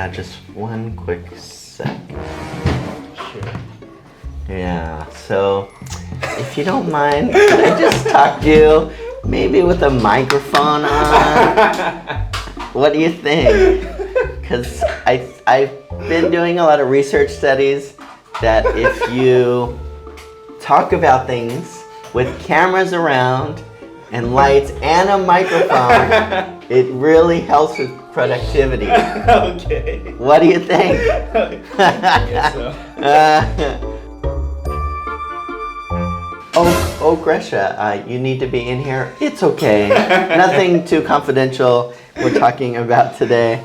Yeah, just one quick sec. Sure. Yeah, so if you don't mind, could I just talk to you maybe with a microphone on? What do you think? Because I've been doing a lot of research studies that if you talk about things with cameras around and lights and a microphone, it really helps with productivity. Okay. What do you think? I guess so. Oh, Gresha, you need to be in here. It's okay. Nothing too confidential we're talking about today.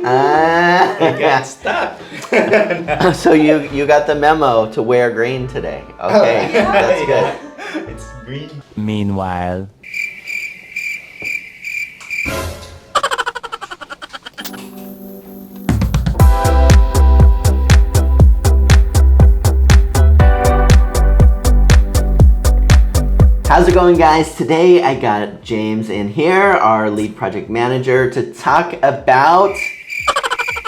I got stuck. So you got the memo to wear green today. Okay, that's good. It's green. Meanwhile. How's it going, guys? Today I got James in here, our lead project manager, to talk about,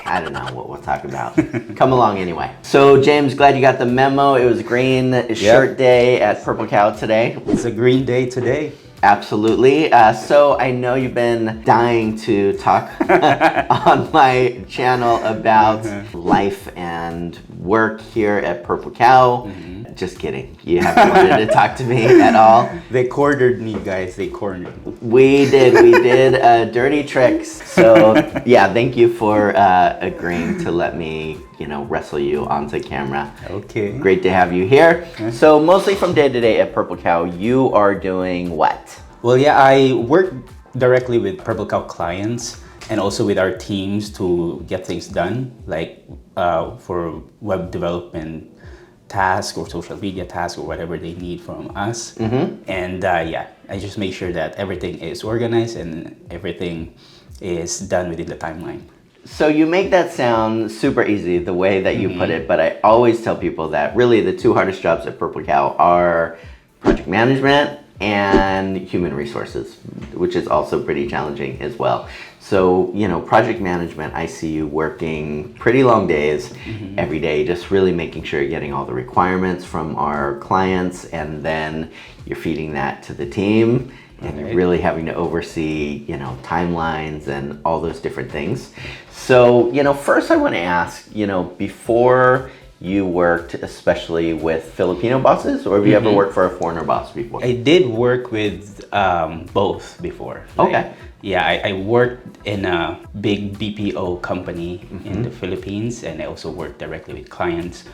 I don't know what we'll talk about. Come along anyway. So James, glad you got the memo. It was green shirt day at Purple Cow today. It's a green day today. Absolutely. So I know you've been dying to talk on my channel about life and work here at Purple Cow. Just kidding. You haven't wanted to talk to me at all. They cornered me, guys. They cornered me. We did dirty tricks. So yeah, thank you for agreeing to let me, wrestle you onto camera. Okay. Great to have you here. So mostly from day to day at Purple Cow, you are doing what? Well, yeah, I work directly with Purple Cow clients and also with our teams to get things done, like for web development tasks or social media tasks or whatever they need from us. And yeah, I just make sure that everything is organized and everything is done within the timeline. So you make that sound super easy the way that you put it, but I always tell people that really the two hardest jobs at Purple Cow are project management and human resources, which is also pretty challenging as well. So, project management, I see you working pretty long days every day, just really making sure you're getting all the requirements from our clients, and then you're feeding that to the team and really having to oversee, timelines and all those different things. So, first I want to ask, before you worked especially with Filipino bosses, or have you ever worked for a foreigner boss before? I did work with both before. Okay. Yeah, I worked in a big BPO company in the Philippines, and I also worked directly with clients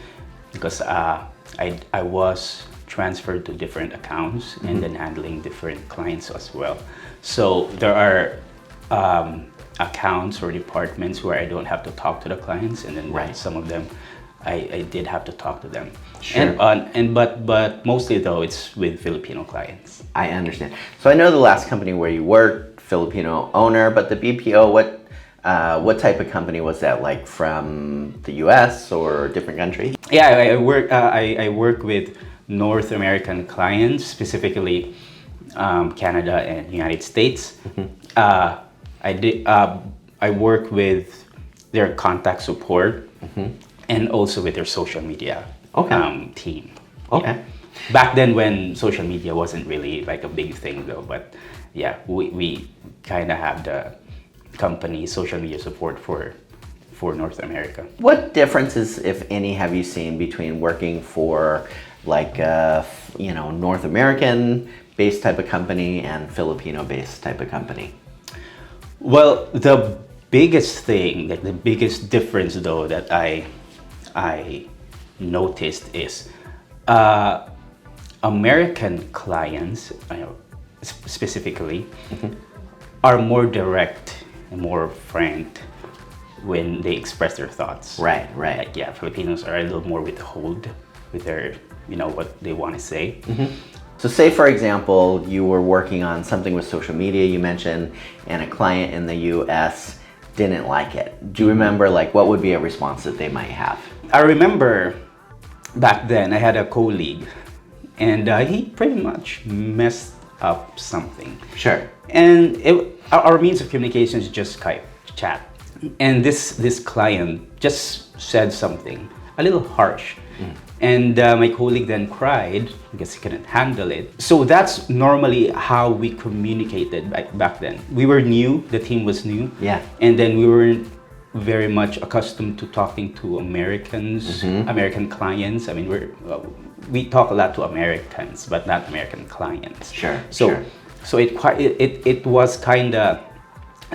because I was transferred to different accounts and then handling different clients as well. So there are accounts or departments where I don't have to talk to the clients, and then some of them I did have to talk to them. Sure. But mostly though it's with Filipino clients. I understand. So I know the last company where you worked, Filipino owner, but the BPO, what type of company was that? Like from the US or a different country? Yeah, I work with North American clients, specifically Canada and United States. I work with their contact support and also with their social media team. Okay. Yeah. Back then when social media wasn't really like a big thing though, but yeah, we kind of have the company social media support for North America. What differences, if any, have you seen between working for like North American based type of company and Filipino based type of company? Well, the biggest thing, like the biggest difference though that I noticed is American clients, specifically, are more direct and more frank when they express their thoughts. Right. Like, yeah, Filipinos are a little more withhold with their, what they want to say. So say, for example, you were working on something with social media, you mentioned, and a client in the US didn't like it. Do you remember, like, what would be a response that they might have? I remember back then I had a colleague, and he pretty much messed up something. Sure. And our means of communication is just Skype chat. And this client just said something a little harsh. And my colleague then cried because he couldn't handle it. So that's normally how we communicated back then. We were new, the team was new. Yeah. And then we weren't very much accustomed to talking to Americans, American clients. I mean, we talk a lot to Americans, but not American clients. Sure. So it was kind of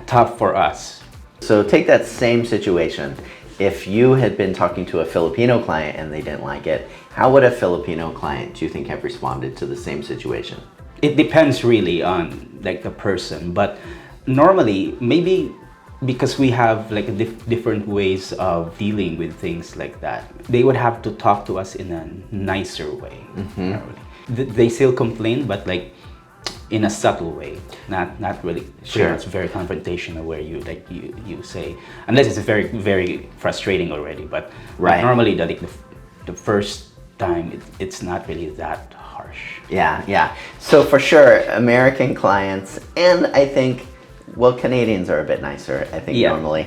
tough for us. So take that same situation. If you had been talking to a Filipino client and they didn't like it, how would a Filipino client, do you think, have responded to the same situation? It depends really on like the person, but normally maybe because we have like different ways of dealing with things like that, they would have to talk to us in a nicer way. Normally. They still complain, but like in a subtle way, not really. Sure. It's very confrontational where you say, unless it's very very frustrating already. But Right. normally the first time it's not really that harsh. Yeah. So for sure, American clients, and I think, well, Canadians are a bit nicer, I think, Yeah. normally.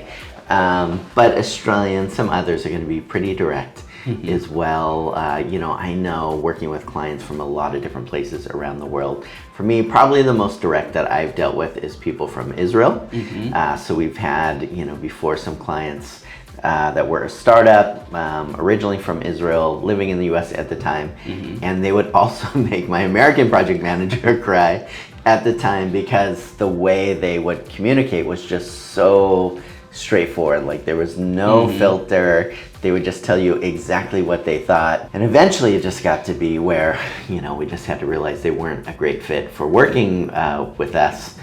But Australians, some others are going to be pretty direct as well. I know working with clients from a lot of different places around the world. For me, probably the most direct that I've dealt with is people from Israel. So we've had, before some clients that were a startup, originally from Israel, living in the US at the time. And they would also make my American project manager cry at the time because the way they would communicate was just so straightforward. Like there was no filter. They would just tell you exactly what they thought. And eventually it just got to be where, we just had to realize they weren't a great fit for working with us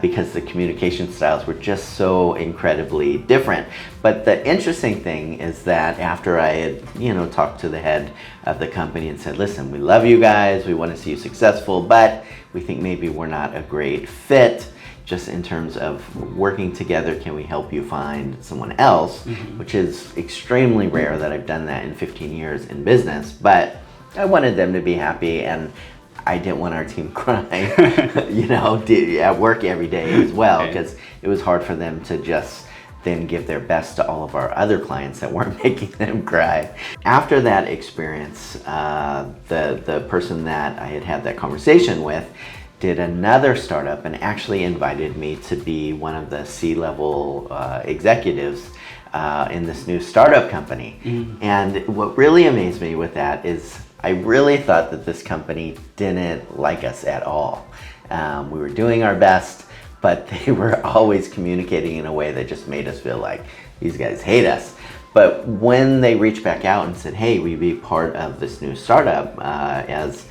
because the communication styles were just so incredibly different. But the interesting thing is that after I had, talked to the head of the company and said, listen, we love you guys. We want to see you successful, but we think maybe we're not a great fit. Just in terms of working together, can we help you find someone else? Which is extremely rare that I've done that in 15 years in business, but I wanted them to be happy and I didn't want our team crying, at work every day as well, because it was hard for them to just then give their best to all of our other clients that weren't making them cry. After that experience, the person that I had that conversation with did another startup and actually invited me to be one of the C-level executives in this new startup company. And what really amazed me with that is I really thought that this company didn't like us at all. We were doing our best, but they were always communicating in a way that just made us feel like these guys hate us. But when they reached back out and said, hey, we'd be part of this new startup as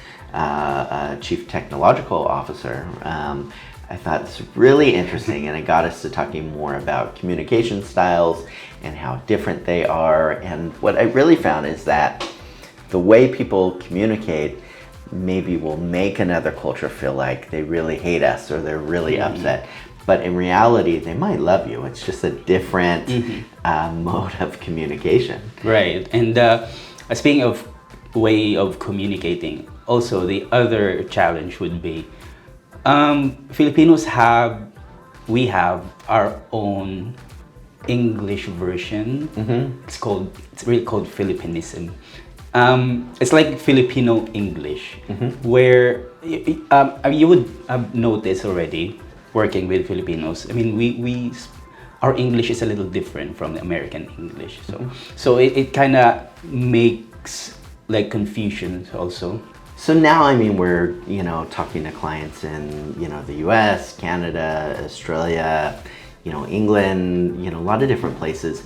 chief technological officer, I thought this was really interesting, and it got us to talking more about communication styles and how different they are. And what I really found is that the way people communicate maybe will make another culture feel like they really hate us or they're really upset. But in reality, they might love you. It's just a different mode of communication. Right. And speaking of way of communicating, also the other challenge would be Filipinos we have our own English version. It's really called Filipinism. It's like Filipino English, where you would have noticed already working with Filipinos. I mean, our English is a little different from the American English, so it kind of makes like confusion also. So now, I mean, we're, talking to clients in, the US, Canada, Australia, England, a lot of different places.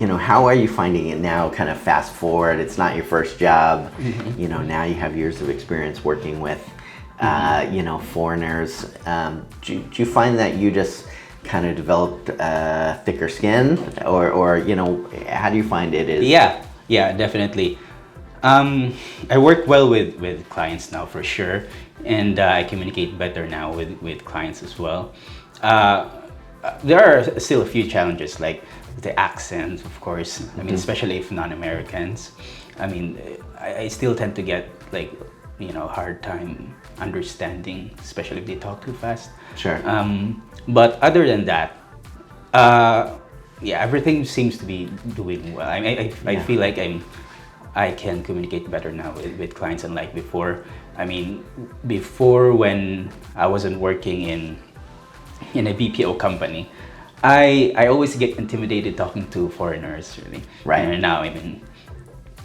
How are you finding it now, kind of fast forward? It's not your first job. Now you have years of experience working with, foreigners. Do you find that you just kind of developed thicker skin or, how do you find it is? Yeah, definitely. I work well with clients now for sure, and I communicate better now with clients as well. There are still a few challenges like the accent, of course. I mean, especially if non-Americans. I mean, I still tend to get like, hard time understanding, especially if they talk too fast. Sure. But other than that, yeah, everything seems to be doing well. I feel like I can communicate better now with clients, unlike before. I mean, before when I wasn't working in a BPO company, I always get intimidated talking to foreigners, really. Right. And now, I mean,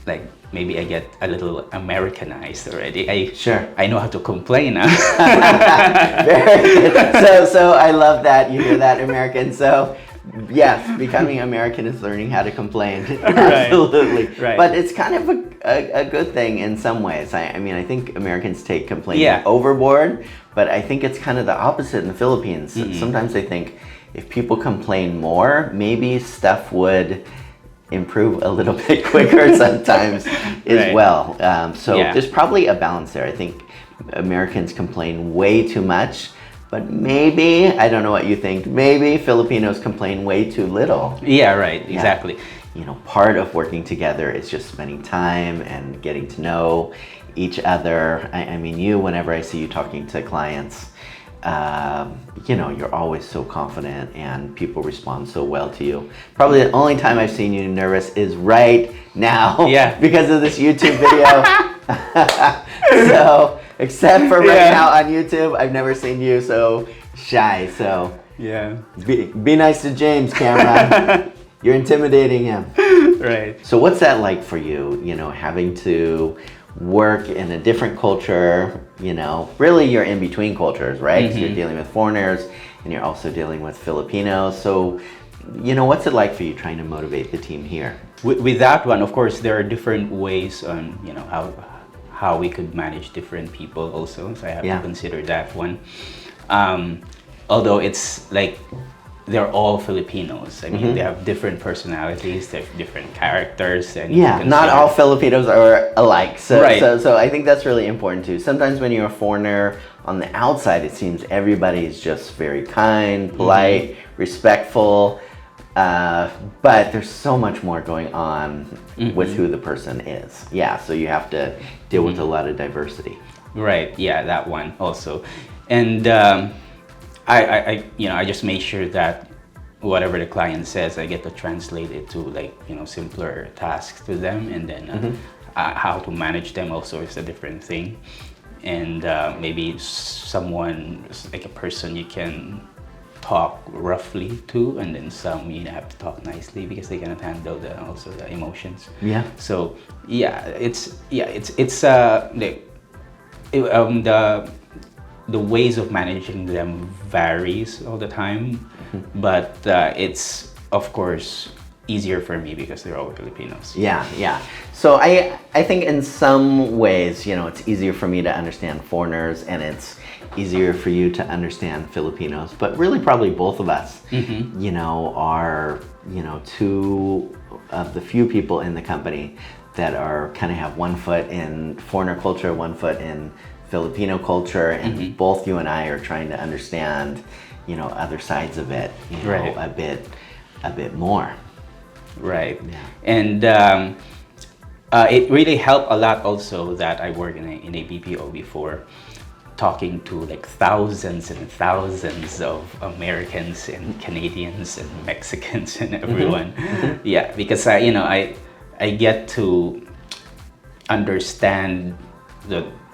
like maybe I get a little Americanized already. Sure. I know how to complain now. Very good. So I love that you hear that, American. So yes, becoming American is learning how to complain. Absolutely. Right. But it's kind of a good thing in some ways. I mean, I think Americans take complaining Yeah. overboard, but I think it's kind of the opposite in the Philippines. Mm-hmm. Sometimes they think if people complain more, maybe stuff would improve a little bit quicker sometimes as Right. well. So Yeah. there's probably a balance there. I think Americans complain way too much, but maybe, I don't know what you think, maybe Filipinos complain way too little. Yeah, right, Yeah. exactly. You know, part of working together is just spending time and getting to know each other. I mean, whenever I see you talking to clients, you know, you're always so confident and people respond so well to you. Probably the only time I've seen you nervous is right now. Yeah. Because of this YouTube video. So, except for right Yeah. now on YouTube, I've never seen you so shy. So, Yeah. be nice to James, camera. You're intimidating him. Right. So what's that like for you, you know, having to work in a different culture, you know, really you're in between cultures, right? So you're dealing with foreigners and you're also dealing with Filipinos. So, you know, what's it like for you trying to motivate the team here? With that one, of course, there are different ways on, you know, how we could manage different people also. So I have Yeah. to consider that one. Although it's like they're all Filipinos. I mean, they have different personalities, they have different characters, and you Yeah, can not consider- all Filipinos are alike. So, Right. so I think that's really important too. Sometimes when you're a foreigner on the outside, it seems everybody is just very kind, polite, respectful. But there's so much more going on with who the person is. Yeah, so you have to deal with a lot of diversity. Right. Yeah, that one also, and I you know, I just make sure that whatever the client says, I get to translate it to, like, you know, simpler tasks to them, and then how to manage them also is a different thing, and maybe someone like a person you can talk roughly to, and then some you have to talk nicely because they cannot handle also the emotions. Yeah. So it's like the ways of managing them varies all the time, but it's of course easier for me because they're all Filipinos. Yeah, yeah. So I think in some ways, you know, it's easier for me to understand foreigners and it's easier for you to understand Filipinos, but really probably both of us, you know, are, you know, two of the few people in the company that are kind of have one foot in foreigner culture, one foot in Filipino culture, and both you and I are trying to understand, you know, other sides of it, you know, Right. a bit more. Right. Yeah. And it really helped a lot also that I worked in a BPO before, talking to like thousands and thousands of Americans and Canadians and Mexicans and everyone. Yeah, because I get to understand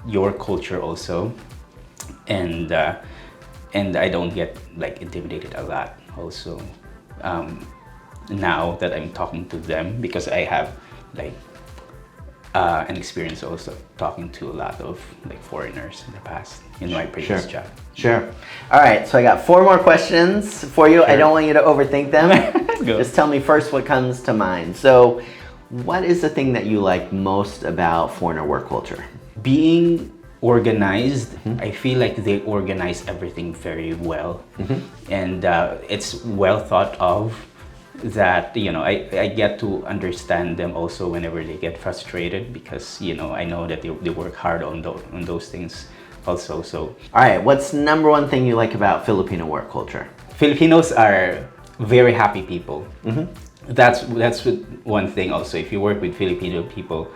your culture also, and I don't get like intimidated a lot also. Now that I'm talking to them, because I have like an experience also talking to a lot of like foreigners in the past in my previous job. Sure. All right, so I got 4 more questions for you. I Sure. don't want you to overthink them. Go. Just tell me first what comes to mind. So, what is the thing that you like most about foreigner work culture? Being organized, I feel like they organize everything very well, and it's well thought of. That I get to understand them also whenever they get frustrated, because I know that they work hard on those things also. So All right, what's number one thing you like about Filipino work culture? Filipinos are very happy people. That's one thing also. If you work with Filipino people,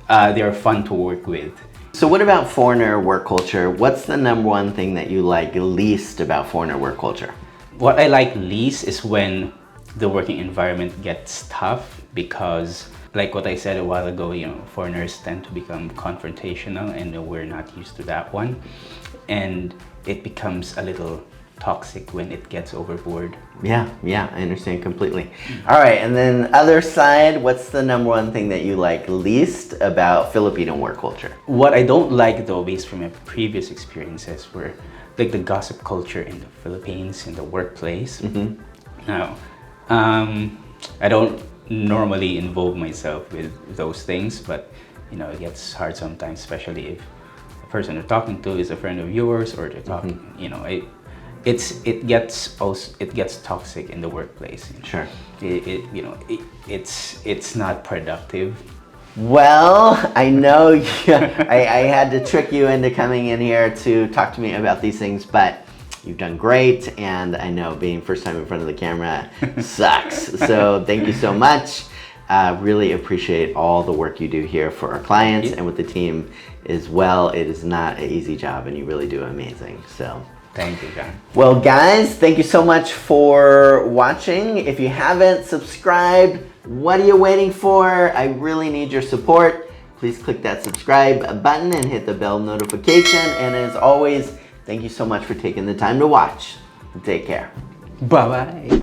they're fun to work with. So what about foreigner work culture? What's the number one thing that you like least about foreigner work culture? What I like least is when the working environment gets tough because, like what I said a while ago, foreigners tend to become confrontational, and we're not used to that one. And it becomes a little toxic when it gets overboard. Yeah, I understand completely. All right, and then other side, what's the number one thing that you like least about Filipino work culture? What I don't like, though, based from my previous experiences, were like the gossip culture in the Philippines, in the workplace. Now, I don't normally involve myself with those things, but it gets hard sometimes, especially if the person you're talking to is a friend of yours, or they're talking, it gets toxic in the workplace. Sure. It's not productive. Well, I know I had to trick you into coming in here to talk to me about these things, but you've done great, and I know being first time in front of the camera sucks. So thank you so much. Really appreciate all the work you do here for our clients and with the team as well. It is not an easy job, and you really do amazing. So thank you, John. well, guys, thank you so much for watching. If you haven't subscribed, what are you waiting for? I really need your support. Please click that subscribe button and hit the bell notification. And as always, thank you so much for taking the time to watch. Take care. Bye-bye.